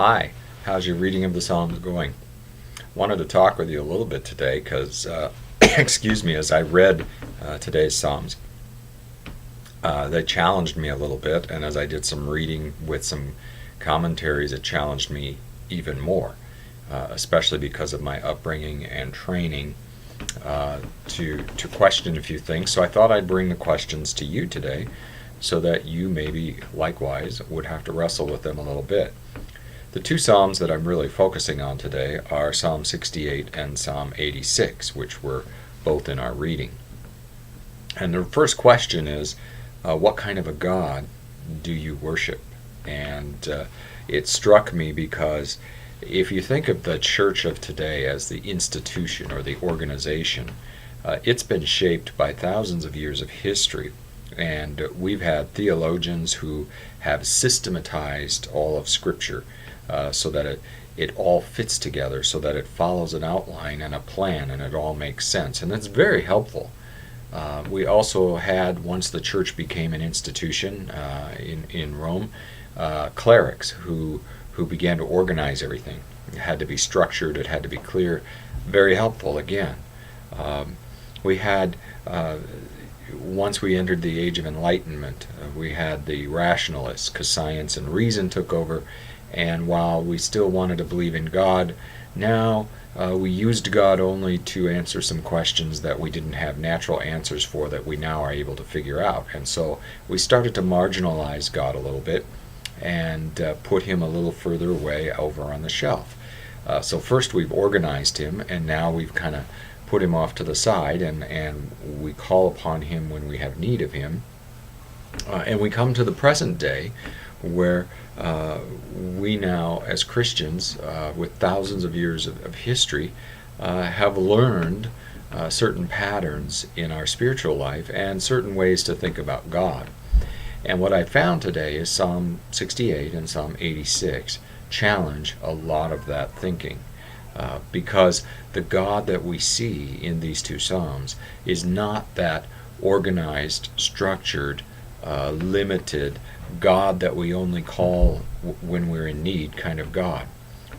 Hi, how's your reading of the Psalms going? Wanted to talk with you a little bit today because, excuse me, as I read today's Psalms, they challenged me a little bit, and as I did some reading with some commentaries, it challenged me even more, especially because of my upbringing and training to question a few things. So I thought I'd bring the questions to you today so that you maybe likewise would have to wrestle with them a little bit. The two Psalms that I'm really focusing on today are Psalm 68 and Psalm 86, which were both in our reading. And the first question is, what kind of a God do you worship? And it struck me because if you think of the church of today as the institution or the organization, it's been shaped by thousands of years of history. And we've had theologians who have systematized all of Scripture so that it all fits together, so that it follows an outline and a plan, and it all makes sense. And that's very helpful. We also had, once the church became an institution in Rome, clerics who began to organize everything. It had to be structured, it had to be clear. Very helpful again. We had, once we entered the Age of Enlightenment, we had the rationalists, because science and reason took over. And while we still wanted to believe in God, now we used God only to answer some questions that we didn't have natural answers for that we now are able to figure out. And so we started to marginalize God a little bit and put him a little further away over on the shelf. So first we've organized him, and now we've kind of put him off to the side, and we call upon him when we have need of him. And we come to the present day where we now, as Christians, with thousands of years of history, have learned certain patterns in our spiritual life and certain ways to think about God. And what I found today is Psalm 68 and Psalm 86 challenge a lot of that thinking. Because the God that we see in these two Psalms is not that organized, structured, limited God that we only call when we're in need kind of God.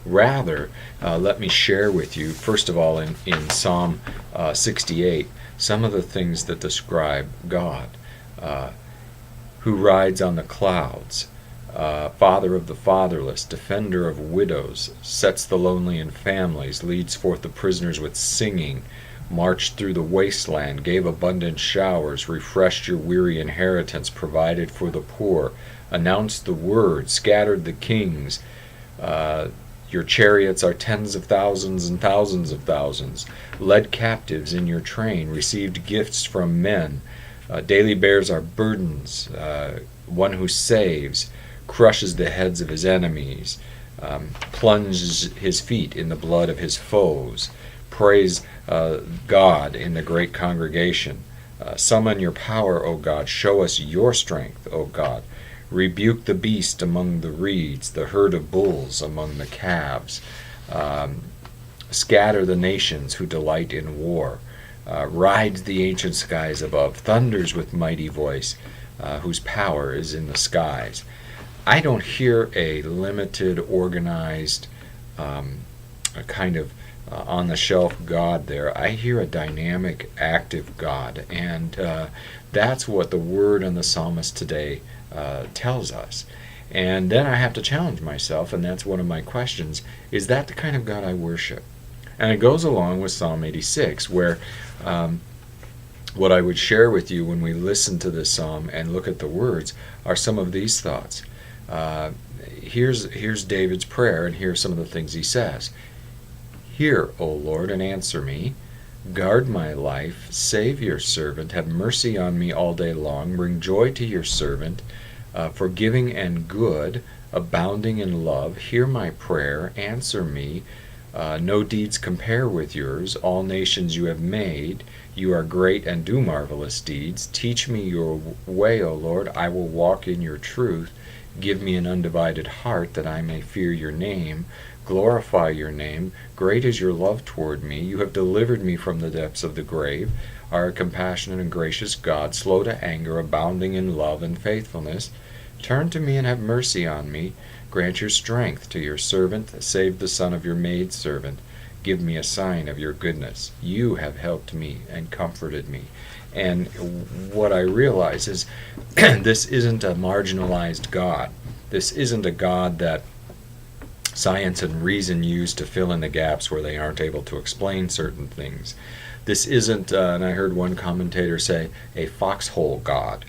Rather, let me share with you, first of all, in Psalm 68, some of the things that describe God. Who rides on the clouds, Father of the fatherless, defender of widows, sets the lonely in families, leads forth the prisoners with singing, marched through the wasteland, gave abundant showers, refreshed your weary inheritance, provided for the poor, announced the word, scattered the kings. Your chariots are tens of thousands and thousands of thousands, led captives in your train, received gifts from men, daily bears our burdens, one who saves, crushes the heads of his enemies, plunges his feet in the blood of his foes. Praise God in the great congregation. Summon your power, O God. Show us your strength, O God. Rebuke the beast among the reeds, the herd of bulls among the calves. Scatter the nations who delight in war. Rides the ancient skies above, thunders with mighty voice, whose power is in the skies. I don't hear a limited, organized, kind of on-the-shelf God there. I hear a dynamic, active God, and that's what the Word and the Psalmist today tells us. And then I have to challenge myself, and that's one of my questions, is that the kind of God I worship? And it goes along with Psalm 86, where what I would share with you when we listen to this psalm and look at the words are some of these thoughts. Here's David's prayer, and here are some of the things he says. Hear, O Lord, and answer me. Guard my life. Save your servant. Have mercy on me all day long. Bring joy to your servant. Forgiving and good, abounding in love. Hear my prayer. Answer me. No deeds compare with yours. All nations you have made. You are great and do marvelous deeds. Teach me your way, O Lord. I will walk in your truth. Give me an undivided heart that I may fear your name. Glorify your name. Great is your love toward me. You have delivered me from the depths of the grave. Are a compassionate and gracious God, slow to anger, abounding in love and faithfulness. Turn to me and have mercy on me. Grant your strength to your servant. Save the son of your maidservant. Give me a sign of your goodness. You have helped me and comforted me. And what I realize is this isn't a marginalized God. This isn't a God that science and reason use to fill in the gaps where they aren't able to explain certain things. This isn't, and I heard one commentator say, a foxhole God.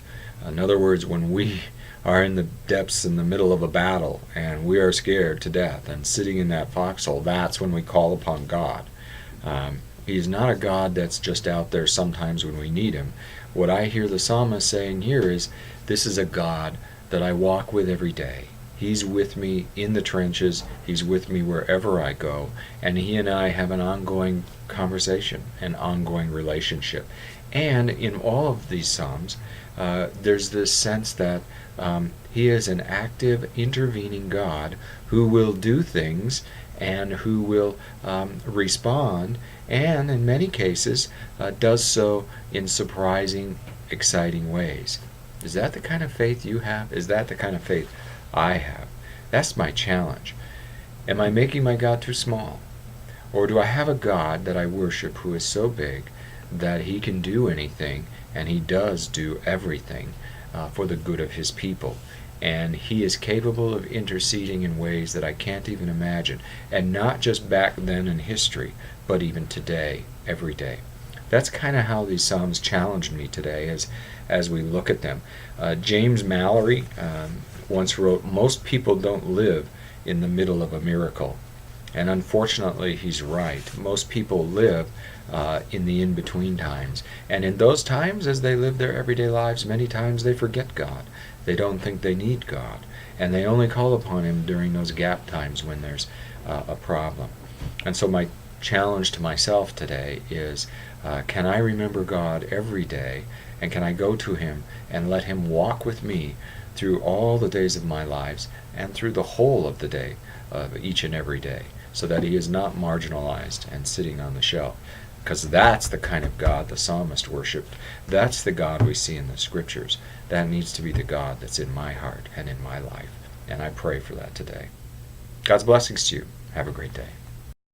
In other words, when we are in the depths in the middle of a battle and we are scared to death and sitting in that foxhole, that's when we call upon God. He's not a God that's just out there sometimes when we need him. What I hear the psalmist saying here is, this is a God that I walk with every day. He's with me in the trenches. He's with me wherever I go. And he and I have an ongoing conversation, an ongoing relationship. And in all of these psalms, there's this sense that he is an active, intervening God who will do things and who will respond, and in many cases does so in surprising, exciting ways. Is that the kind of faith you have? Is that the kind of faith I have? That's my challenge. Am I making my God too small? Or do I have a God that I worship who is so big that he can do anything, and he does do everything for the good of his people? And he is capable of interceding in ways that I can't even imagine. And not just back then in history, but even today, every day. That's kind of how these Psalms challenged me today as we look at them. James Mallory once wrote, "Most people don't live in the middle of a miracle." And unfortunately, he's right. Most people live in the in-between times. And in those times, as they live their everyday lives, many times they forget God. They don't think they need God. And they only call upon him during those gap times when there's a problem. And so my challenge to myself today is, can I remember God every day? And can I go to him and let him walk with me through all the days of my lives and through the whole of the day, of each and every day, so that he is not marginalized and sitting on the shelf? Because that's the kind of God the psalmist worshipped. That's the God we see in the scriptures. That needs to be the God that's in my heart and in my life. And I pray for that today. God's blessings to you. Have a great day.